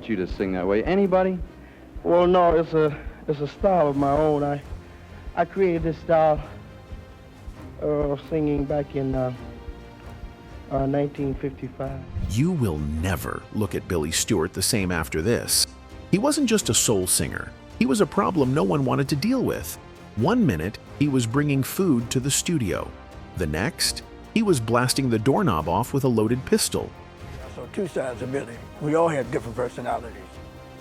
taught you to sing that way? Anybody? Well, no, it's a style of my own. I created this style of singing back in 1955. You will never look at Billy Stewart the same after this. He wasn't just a soul singer. He was a problem no one wanted to deal with. One minute, he was bringing food to the studio. The next, he was blasting the doorknob off with a loaded pistol. I saw two sides of Billy. We all have different personalities.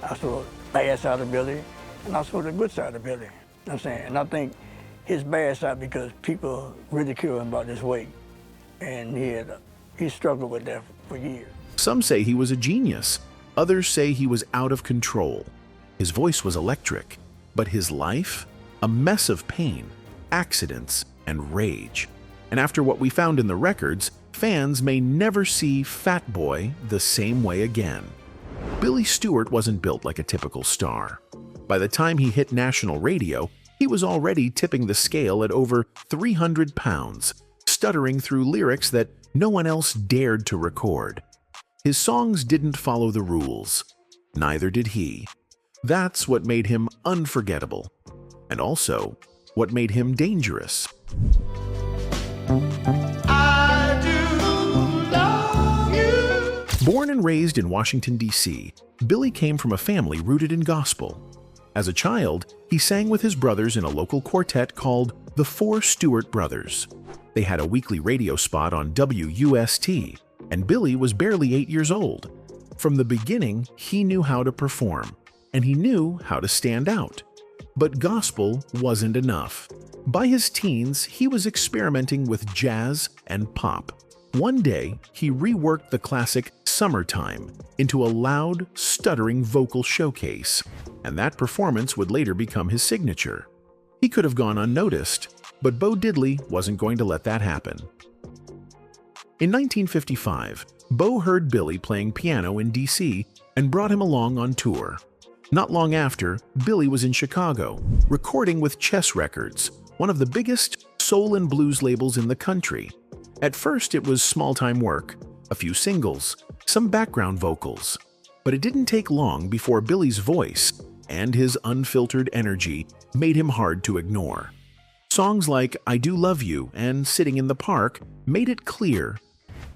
I saw the bad side of Billy, and I saw the good side of Billy. You know what I'm saying? And I think his bad side because people ridicule him about his weight, and he struggled with that for years. Some say he was a genius. Others say he was out of control. His voice was electric, but his life? A mess of pain, accidents, and rage. And after what we found in the records, fans may never see Fat Boy the same way again. Billy Stewart wasn't built like a typical star. By the time he hit national radio, he was already tipping the scale at over 300 pounds, stuttering through lyrics that no one else dared to record. His songs didn't follow the rules. Neither did he. That's what made him unforgettable, and also what made him dangerous. I do love you. Born and raised in Washington, D.C., Billy came from a family rooted in gospel. As a child, he sang with his brothers in a local quartet called the Four Stewart Brothers. They had a weekly radio spot on WUST, and Billy was barely 8 years old. From the beginning, he knew how to perform, and he knew how to stand out. But gospel wasn't enough. By his teens, he was experimenting with jazz and pop. One day, he reworked the classic Summertime into a loud, stuttering vocal showcase, and that performance would later become his signature. He could have gone unnoticed, but Bo Diddley wasn't going to let that happen. In 1955, Bo heard Billy playing piano in D.C. and brought him along on tour. Not long after, Billy was in Chicago, recording with Chess Records, one of the biggest soul and blues labels in the country. At first, it was small-time work, a few singles, some background vocals. But it didn't take long before Billy's voice and his unfiltered energy made him hard to ignore. Songs like I Do Love You and Sitting in the Park made it clear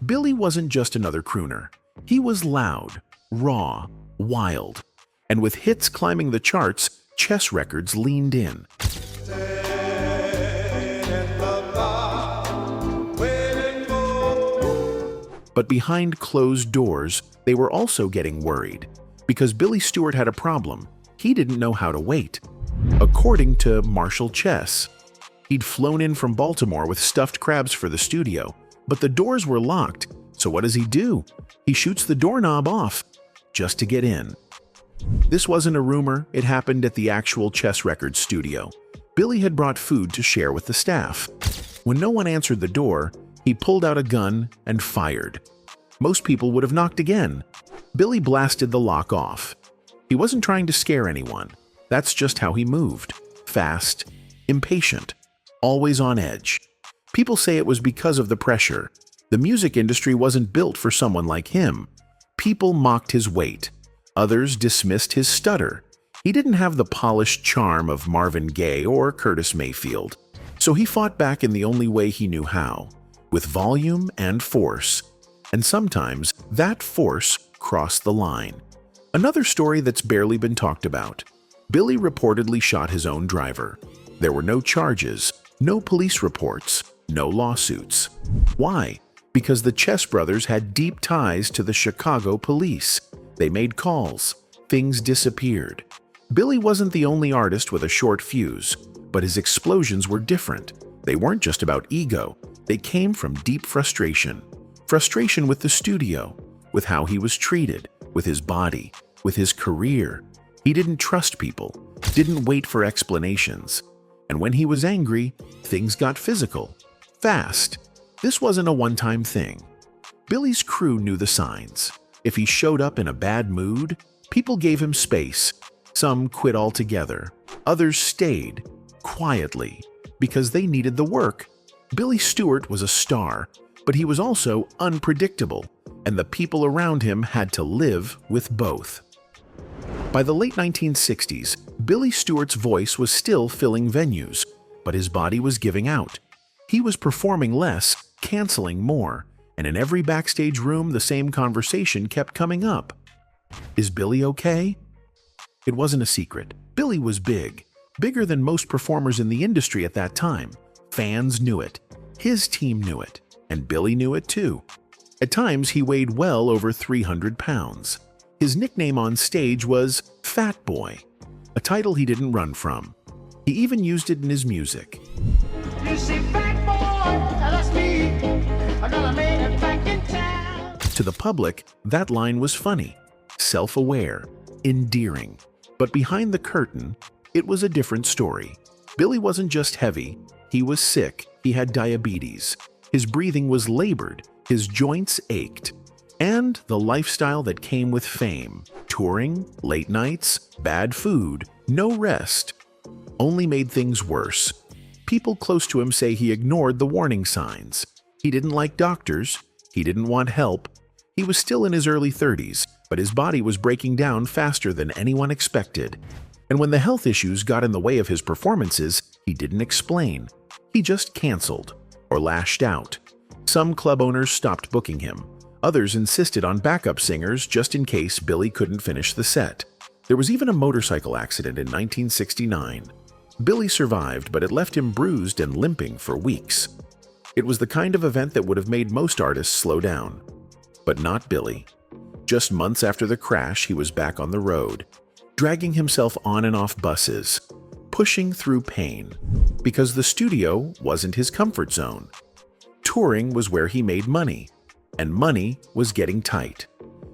Billy wasn't just another crooner. He was loud, raw, wild. And with hits climbing the charts, Chess Records leaned in. But behind closed doors, they were also getting worried. Because Billy Stewart had a problem, he didn't know how to wait. According to Marshall Chess, he'd flown in from Baltimore with stuffed crabs for the studio, but the doors were locked, so what does he do? He shoots the doorknob off, just to get in. This wasn't a rumor, it happened at the actual Chess Records studio. Billy had brought food to share with the staff. When no one answered the door, he pulled out a gun and fired. Most people would have knocked again. Billy blasted the lock off. He wasn't trying to scare anyone. That's just how he moved. Fast, impatient, always on edge. People say it was because of the pressure. The music industry wasn't built for someone like him. People mocked his weight. Others dismissed his stutter. He didn't have the polished charm of Marvin Gaye or Curtis Mayfield. So he fought back in the only way he knew how, with volume and force. And sometimes that force crossed the line. Another story that's barely been talked about. Billy reportedly shot his own driver. There were no charges, no police reports, no lawsuits. Why? Because the Chess brothers had deep ties to the Chicago police. They made calls. Things disappeared. Billy wasn't the only artist with a short fuse, but his explosions were different. They weren't just about ego. They came from deep frustration. Frustration with the studio, with how he was treated, with his body, with his career. He didn't trust people, didn't wait for explanations. And when he was angry, things got physical, fast. This wasn't a one-time thing. Billy's crew knew the signs. If he showed up in a bad mood, people gave him space. Some quit altogether. Others stayed, quietly, because they needed the work. Billy Stewart was a star, but he was also unpredictable, and the people around him had to live with both. By the late 1960s, Billy Stewart's voice was still filling venues, but his body was giving out. He was performing less, canceling more, and in every backstage room the same conversation kept coming up. Is Billy okay? It wasn't a secret. Billy was big, bigger than most performers in the industry at that time. Fans knew it, his team knew it, and Billy knew it too. At times he weighed well over 300 pounds. His nickname on stage was Fat Boy, a title he didn't run from. He even used it in his music. You see, fat boy, that's me. I got a man back in town. To the public, that line was funny, self-aware, endearing. But behind the curtain, it was a different story. Billy wasn't just heavy, he was sick, he had diabetes. His breathing was labored, his joints ached. And the lifestyle that came with fame, touring, late nights, bad food, no rest, only made things worse. People close to him say he ignored the warning signs. He didn't like doctors, he didn't want help. He was still in his early 30s, but his body was breaking down faster than anyone expected. And when the health issues got in the way of his performances, he didn't explain. He just canceled or lashed out. Some club owners stopped booking him. Others insisted on backup singers just in case Billy couldn't finish the set. There was even a motorcycle accident in 1969. Billy survived, but it left him bruised and limping for weeks. It was the kind of event that would have made most artists slow down. But not Billy. Just months after the crash, he was back on the road, dragging himself on and off buses, pushing through pain, because the studio wasn't his comfort zone. Touring was where he made money, and money was getting tight.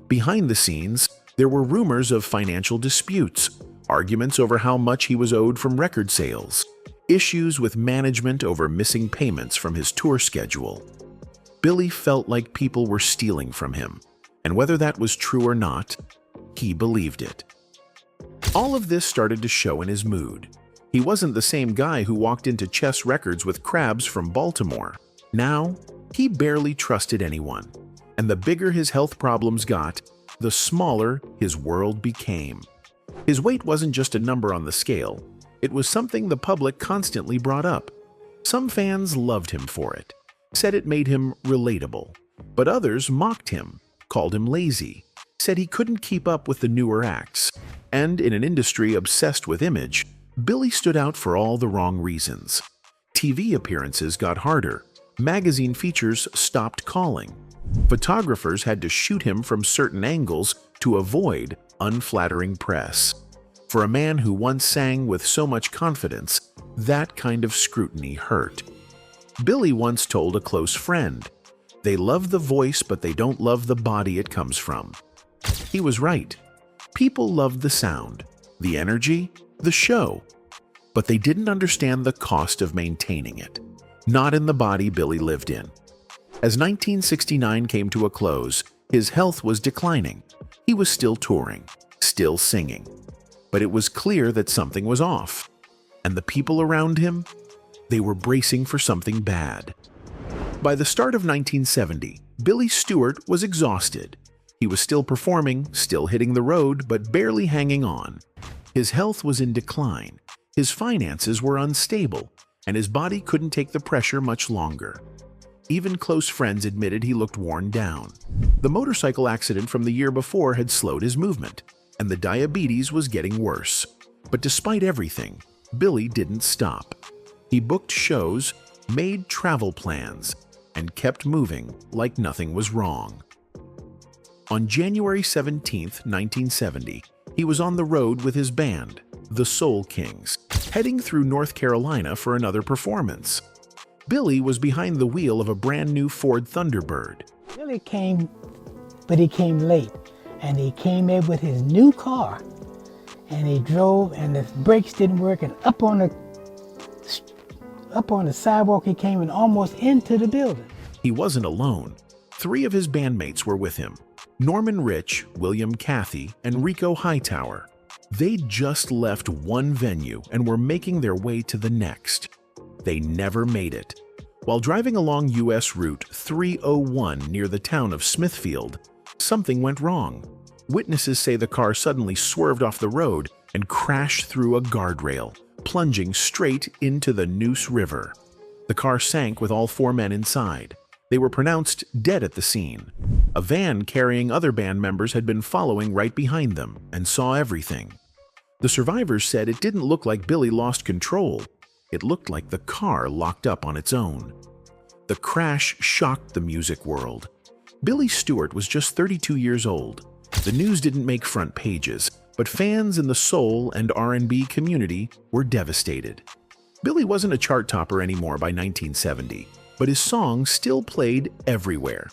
Behind the scenes, there were rumors of financial disputes, arguments over how much he was owed from record sales, issues with management over missing payments from his tour schedule. Billy felt like people were stealing from him, and whether that was true or not, he believed it. All of this started to show in his mood. He wasn't the same guy who walked into Chess Records with crabs from Baltimore. Now, he barely trusted anyone, and the bigger his health problems got, the smaller his world became. His weight wasn't just a number on the scale, it was something the public constantly brought up. Some fans loved him for it, said it made him relatable, but others mocked him, called him lazy, said he couldn't keep up with the newer acts. And in an industry obsessed with image, Billy stood out for all the wrong reasons. TV appearances got harder. Magazine features stopped calling. Photographers had to shoot him from certain angles to avoid unflattering press. For a man who once sang with so much confidence, that kind of scrutiny hurt. Billy once told a close friend, "They love the voice, but they don't love the body it comes from." He was right. People loved the sound, the energy, the show, but they didn't understand the cost of maintaining it. Not in the body Billy lived in. As 1969 came to a close, his health was declining. He was still touring, still singing. But it was clear that something was off. And the people around him, they were bracing for something bad. By the start of 1970, Billy Stewart was exhausted. He was still performing, still hitting the road, but barely hanging on. His health was in decline. His finances were unstable, and his body couldn't take the pressure much longer. Even close friends admitted he looked worn down. The motorcycle accident from the year before had slowed his movement, and the diabetes was getting worse. But despite everything, Billy didn't stop. He booked shows, made travel plans, and kept moving like nothing was wrong. On January 17, 1970, he was on the road with his band, the Soul Kings, heading through North Carolina for another performance. Billy was behind the wheel of a brand new Ford Thunderbird. Billy came, but he came late, and he came in with his new car, and he drove, and the brakes didn't work, and up on the sidewalk he came and almost into the building. He wasn't alone. 3 of his bandmates were with him: Norman Rich, William Cathy, and Rico Hightower. They'd just left one venue and were making their way to the next. They never made it. While driving along U.S. Route 301 near the town of Smithfield, something went wrong. witnesses say the car suddenly swerved off the road and crashed through a guardrail, plunging straight into the Neuse River. The car sank with all 4 men inside. They were pronounced dead at the scene. A van carrying other band members had been following right behind them and saw everything. The survivors said it didn't look like Billy lost control. It looked like the car locked up on its own. The crash shocked the music world. Billy Stewart was just 32 years old. The news didn't make front pages, but fans in the soul and R&B community were devastated. Billy wasn't a chart topper anymore by 1970, but his songs still played everywhere.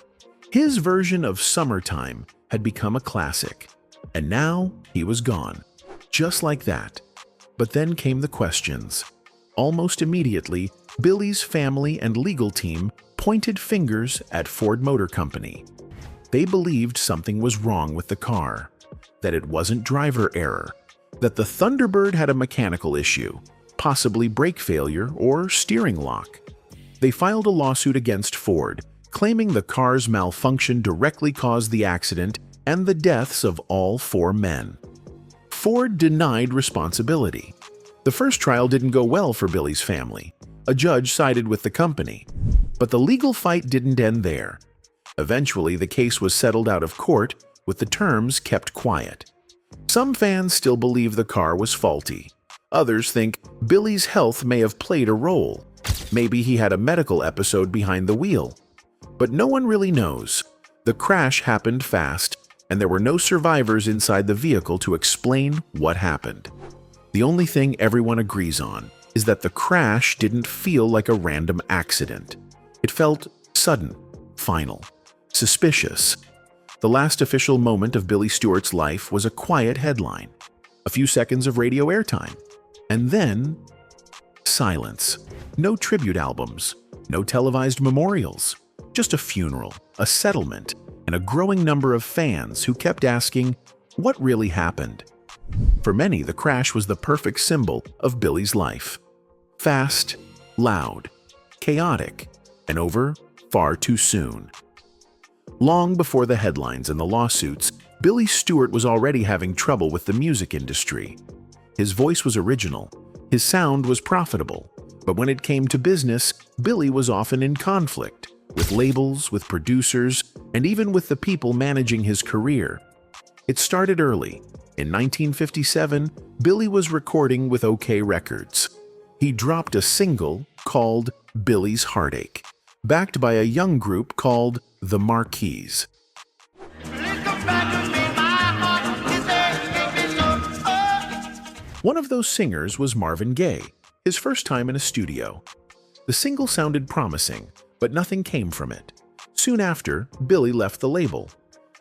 His version of Summertime had become a classic, and now he was gone. Just like that. But then came the questions. Almost immediately, Billy's family and legal team pointed fingers at Ford Motor Company. They believed something was wrong with the car, that it wasn't driver error, that the Thunderbird had a mechanical issue, possibly brake failure or steering lock. They filed a lawsuit against Ford, claiming the car's malfunction directly caused the accident and the deaths of all 4 men. Ford denied responsibility. The first trial didn't go well for Billy's family. A judge sided with the company. But the legal fight didn't end there. Eventually, the case was settled out of court, with the terms kept quiet. Some fans still believe the car was faulty. Others think Billy's health may have played a role. Maybe he had a medical episode behind the wheel. But no one really knows. The crash happened fast, and there were no survivors inside the vehicle to explain what happened. The only thing everyone agrees on is that the crash didn't feel like a random accident. It felt sudden, final, suspicious. The last official moment of Billy Stewart's life was a quiet headline, a few seconds of radio airtime, and then silence. No tribute albums, no televised memorials, just a funeral, a settlement, and a growing number of fans who kept asking, what really happened? For many, the crash was the perfect symbol of Billy's life. Fast, loud, chaotic, and over far too soon. Long before the headlines and the lawsuits, Billy Stewart was already having trouble with the music industry. His voice was original, his sound was profitable, but when it came to business, Billy was often in conflict, with labels, with producers, and even with the people managing his career. It started early. In 1957, Billy was recording with OK Records. He dropped a single called Billy's Heartache, backed by a young group called The Marquis. One of those singers was Marvin Gaye, his first time in a studio. The single sounded promising, but nothing came from it. Soon after, Billy left the label.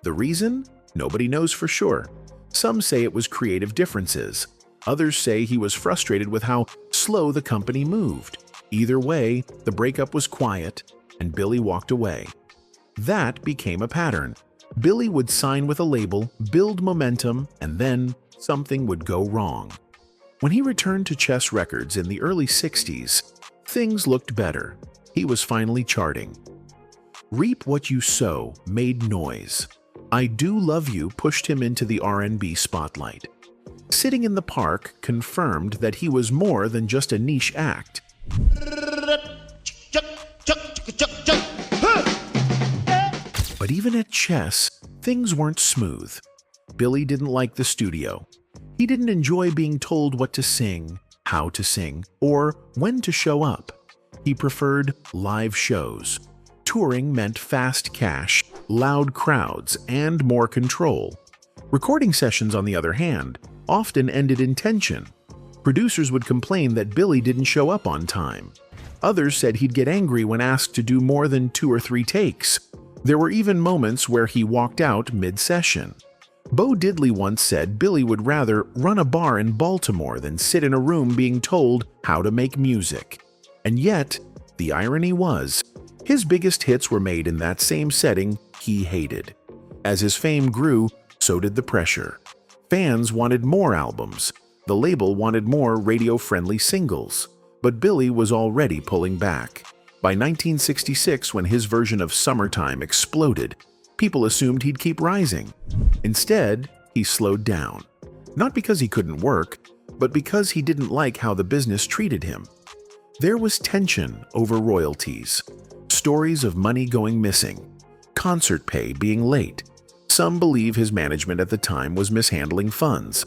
The reason? Nobody knows for sure. Some say it was creative differences. Others say he was frustrated with how slow the company moved. Either way, the breakup was quiet, and Billy walked away. That became a pattern. Billy would sign with a label, build momentum, and then something would go wrong. When he returned to Chess Records in the early 60s, things looked better. He was finally charting. Reap What You Sow made noise. I Do Love You pushed him into the R&B spotlight. Sitting in the Park confirmed that he was more than just a niche act. But even at Chess, things weren't smooth. Billy didn't like the studio. He didn't enjoy being told what to sing, how to sing, or when to show up. He preferred live shows. Touring meant fast cash, loud crowds, and more control. Recording sessions, on the other hand, often ended in tension. Producers would complain that Billy didn't show up on time. Others said he'd get angry when asked to do more than 2 or 3 takes. There were even moments where he walked out mid-session. Bo Diddley once said Billy would rather run a bar in Baltimore than sit in a room being told how to make music. And yet, the irony was, his biggest hits were made in that same setting he hated. As his fame grew, so did the pressure. Fans wanted more albums. The label wanted more radio-friendly singles. But Billy was already pulling back. By 1966, when his version of Summertime exploded, People assumed he'd keep rising. Instead, he slowed down. Not because he couldn't work, but because he didn't like how the business treated him. There was tension over royalties, stories of money going missing, concert pay being late. Some believe his management at the time was mishandling funds.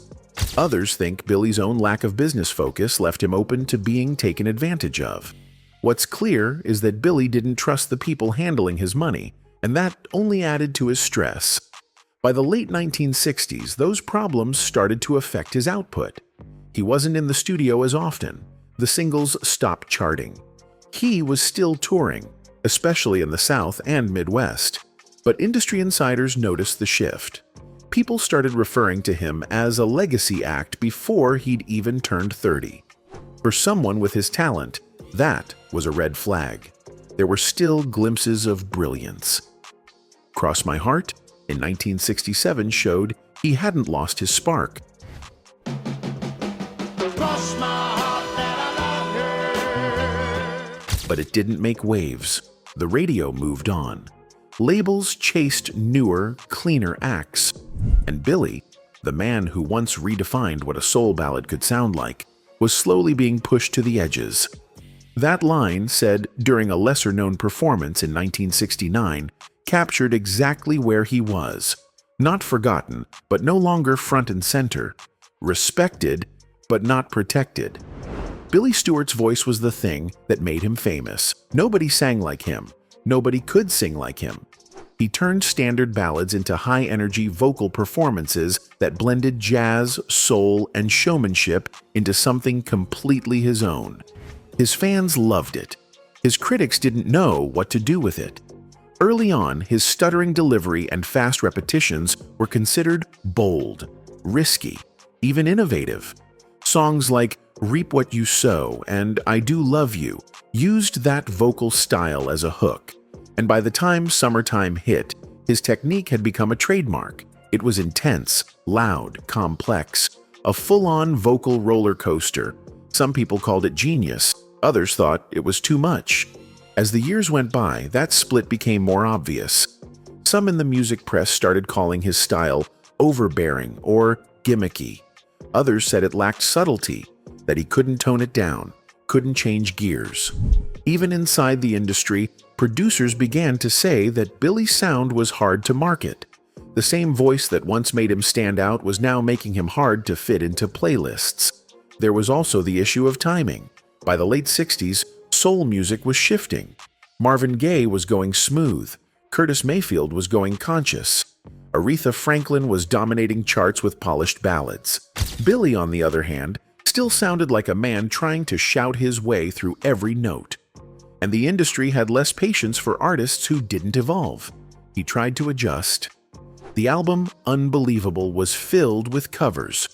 Others think Billy's own lack of business focus left him open to being taken advantage of. What's clear is that Billy didn't trust the people handling his money, and that only added to his stress. By the late 1960s, those problems started to affect his output. He wasn't in the studio as often. The singles stopped charting. He was still touring, especially in the South and Midwest. But industry insiders noticed the shift. People started referring to him as a legacy act before he'd even turned 30. For someone with his talent, that was a red flag. There were still glimpses of brilliance. Cross My Heart in 1967 showed he hadn't lost his spark. Cross my heart that I love her. But it didn't make waves. The radio moved on. Labels chased newer, cleaner acts. And Billy, the man who once redefined what a soul ballad could sound like, was slowly being pushed to the edges. That line, said during a lesser-known performance in 1969, captured exactly where he was. Not forgotten, but no longer front and center. Respected, but not protected. Billy Stewart's voice was the thing that made him famous. Nobody sang like him. Nobody could sing like him. He turned standard ballads into high-energy vocal performances that blended jazz, soul, and showmanship into something completely his own. His fans loved it. His critics didn't know what to do with it. Early on, his stuttering delivery and fast repetitions were considered bold, risky, even innovative. Songs like Reap What You Sow and I Do Love You used that vocal style as a hook. And by the time Summertime hit, his technique had become a trademark. It was intense, loud, complex, a full-on vocal roller coaster. Some people called it genius, others thought it was too much. As the years went by, that split became more obvious. Some in the music press started calling his style overbearing or gimmicky. Others said it lacked subtlety, that he couldn't tone it down, couldn't change gears. Even inside the industry, producers began to say that Billy's sound was hard to market. The same voice that once made him stand out was now making him hard to fit into playlists. There was also the issue of timing. By the late 60s, soul music was shifting. Marvin Gaye was going smooth. Curtis Mayfield was going conscious. Aretha Franklin was dominating charts with polished ballads. Billy, on the other hand, still sounded like a man trying to shout his way through every note. And the industry had less patience for artists who didn't evolve. He tried to adjust. The album, Unbelievable, was filled with covers.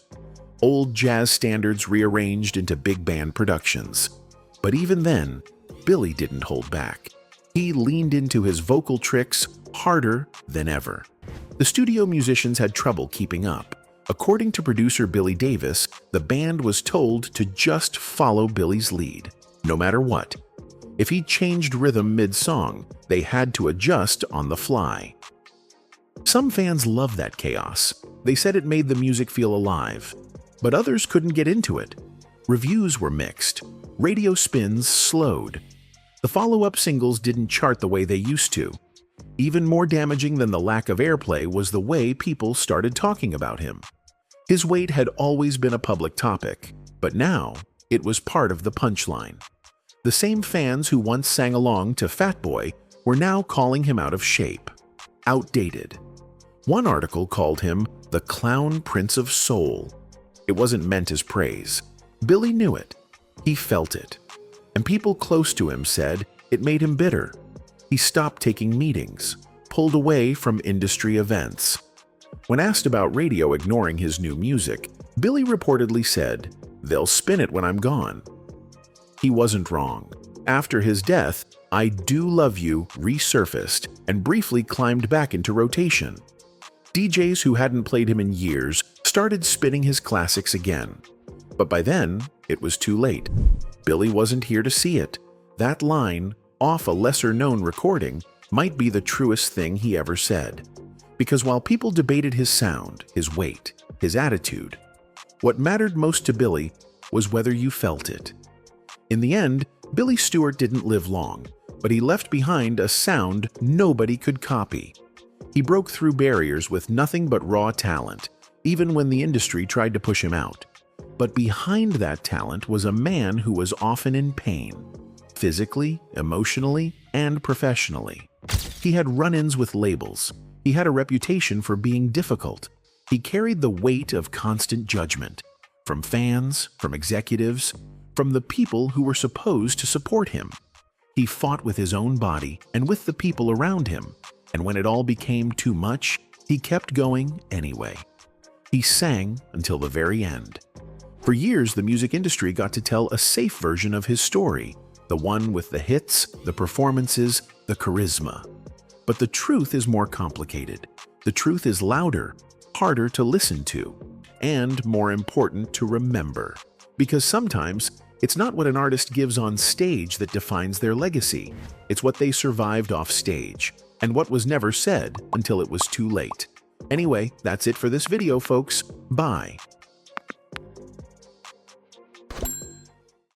Old jazz standards rearranged into big band productions. But even then, Billy didn't hold back. He leaned into his vocal tricks harder than ever. The studio musicians had trouble keeping up. According to producer Billy Davis, the band was told to just follow Billy's lead, no matter what. If he changed rhythm mid-song, they had to adjust on the fly. Some fans loved that chaos. They said it made the music feel alive. But others couldn't get into it. Reviews were mixed. Radio spins slowed. The follow-up singles didn't chart the way they used to. Even more damaging than the lack of airplay was the way people started talking about him. His weight had always been a public topic, but now it was part of the punchline. The same fans who once sang along to Fat Boy were now calling him out of shape, outdated. One article called him the Clown Prince of Soul. It wasn't meant as praise. Billy knew it. He felt it. And people close to him said it made him bitter. He stopped taking meetings, pulled away from industry events. When asked about radio ignoring his new music, Billy reportedly said, "They'll spin it when I'm gone." He wasn't wrong. After his death, I Do Love You resurfaced and briefly climbed back into rotation. DJs who hadn't played him in years started spinning his classics again. But by then, it was too late. Billy wasn't here to see it. That line, off a lesser-known recording, might be the truest thing he ever said. Because while people debated his sound, his weight, his attitude, what mattered most to Billy was whether you felt it. In the end, Billy Stewart didn't live long, but he left behind a sound nobody could copy. He broke through barriers with nothing but raw talent, even when the industry tried to push him out. But behind that talent was a man who was often in pain, physically, emotionally, and professionally. He had run-ins with labels. He had a reputation for being difficult. He carried the weight of constant judgment, from fans, from executives, from the people who were supposed to support him. He fought with his own body and with the people around him, and when it all became too much, he kept going anyway. He sang until the very end. For years, the music industry got to tell a safe version of his story, the one with the hits, the performances, the charisma. But the truth is more complicated. The truth is louder, harder to listen to, and more important to remember. Because sometimes, it's not what an artist gives on stage that defines their legacy. It's what they survived off stage, and what was never said until it was too late. Anyway, that's it for this video, folks. Bye.